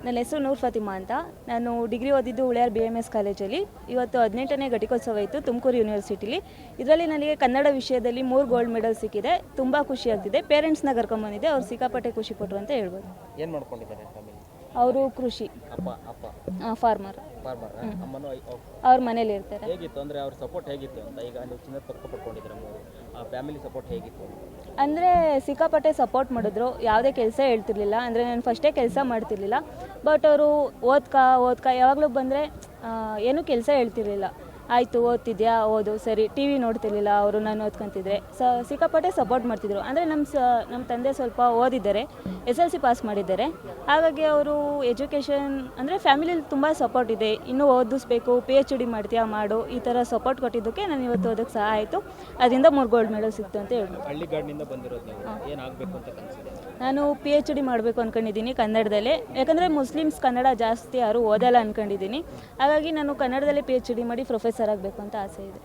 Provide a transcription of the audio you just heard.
ನನ್ನ ಹೆಸರು ನೂರ್ ಫಾತಿಮಾ ಅಂತ. ನಾನು ಡಿಗ್ರಿ ಓದಿದ್ದು ಉಳಿಯಾರ್ BMS ಕಾಲೇಜಲ್ಲಿ. ಇವತ್ತು 18ನೇ ಘಟಿಕೋತ್ಸವ ಇತ್ತು ತುಮಕೂರು ಯೂನಿವರ್ಸಿಟಿಲಿ. ಇದರಲ್ಲಿ ನನಗೆ ಕನ್ನಡ ವಿಷಯದಲ್ಲಿ 3 ಗೋಲ್ಡ್ ಮೆಡಲ್ ಸಿಕ್ಕಿದೆ. ತುಂಬ ಖುಷಿ ಆಗ್ತಿದೆ. ಪೇರೆಂಟ್ಸ್ನ ಕರ್ಕೊಂಬಂದಿದ್ದೆ, ಅವ್ರು ಸಿಕ್ಕಾಪಟ್ಟೆ ಖುಷಿ ಪಟ್ಟರು ಅಂತ ಹೇಳ್ಬೋದು. ಏನು ಮಾಡ್ಕೊಂಡಿದ್ದಾರೆ ಫ್ಯಾಮಿಲಿ? ಅವರು ಕೃಷಿ, ಫಾರ್ಮರ್. ಅವ್ರ ಮನೇಲಿ ಇರ್ತಾರೆ. ಹೇಗಿತ್ತು ಅಂದರೆ ಅವ್ರ ಸಪೋರ್ಟ್ ಹೇಗಿತ್ತು ಅಂತ? ಈಗ ನೀವು ಚಿನ್ನದ ಪದಕ ಪಡ್ಕೊಂಡಿದ್ದೀರ, ಫ್ಯಾಮಿಲಿ ಸಪೋರ್ಟ್ ಹೇಗಿತ್ತು? ಅಂದರೆ ಸಿಕ್ಕಾಪಟ್ಟೆ ಸಪೋರ್ಟ್ ಮಾಡಿದ್ರು. ಯಾವುದೇ ಕೆಲಸ ಹೇಳ್ತಿರ್ಲಿಲ್ಲ. ಅಂದರೆ ನಾನು ಫಸ್ಟೇ ಕೆಲಸ ಮಾಡ್ತಿರ್ಲಿಲ್ಲ. ಬಟ್ ಅವರು ಓದ್ಕ ಯಾವಾಗಲೂ ಬಂದರೆ ಏನೂ ಕೆಲಸ ಹೇಳ್ತಿರ್ಲಿಲ್ಲ. ಆಯಿತು ಓದ್ತಿದ್ಯಾ, ಓದು, ಸರಿ. TV ನೋಡ್ತಿರ್ಲಿಲ್ಲ ಅವರು, ನಾನು ಓದ್ಕೊತಿದ್ರೆ. ಸಿಕ್ಕಾಪಟ್ಟೆ ಸಪೋರ್ಟ್ ಮಾಡ್ತಿದ್ರು. ಅಂದರೆ ನಮ್ಮ ತಂದೆ ಸ್ವಲ್ಪ ಓದಿದ್ದಾರೆ, SLC ಪಾಸ್ ಮಾಡಿದ್ದಾರೆ. ಹಾಗಾಗಿ ಅವರು ಎಜುಕೇಷನ್ ಅಂದರೆ ಫ್ಯಾಮಿಲಿಲಿ ತುಂಬ ಸಪೋರ್ಟ್ ಇದೆ. ಇನ್ನೂ ಓದಿಸ್ಬೇಕು, PhD ಮಾಡ್ತೀಯಾ ಮಾಡು, ಈ ಥರ ಸಪೋರ್ಟ್ ಕೊಟ್ಟಿದ್ದಕ್ಕೆ ನಾನು ಇವತ್ತು ಓದೋಕ್ಕೆ ಸಹ ಆಯಿತು. ಅದರಿಂದ 3 ಗೋಲ್ಡ್ ಮೆಡಲ್ ಸಿಕ್ತು ಅಂತ ಹೇಳ್ಬೋದು. ಹಳ್ಳಿಗಾಡಿನಿಂದ ಬಂದಿರೋದು ನೀವು, ಏನಾಗಬೇಕು ಅಂತ ಕನಸಿದೆ? ನಾನು PhD ಮಾಡಬೇಕು ಅಂದ್ಕೊಂಡಿದ್ದೀನಿ ಕನ್ನಡದಲ್ಲೇ. ಯಾಕಂದರೆ ಮುಸ್ಲಿಮ್ಸ್ ಕನ್ನಡ ಜಾಸ್ತಿ ಯಾರು ಓದಲ್ಲ ಅಂದ್ಕೊಂಡಿದ್ದೀನಿ. ಹಾಗಾಗಿ ನಾನು ಕನ್ನಡದಲ್ಲೇ PhD ಮಾಡಿ ಪ್ರೊಫೆಸರ್ ಆಗಬೇಕು ಅಂತ ಆಸೆ ಇದೆ.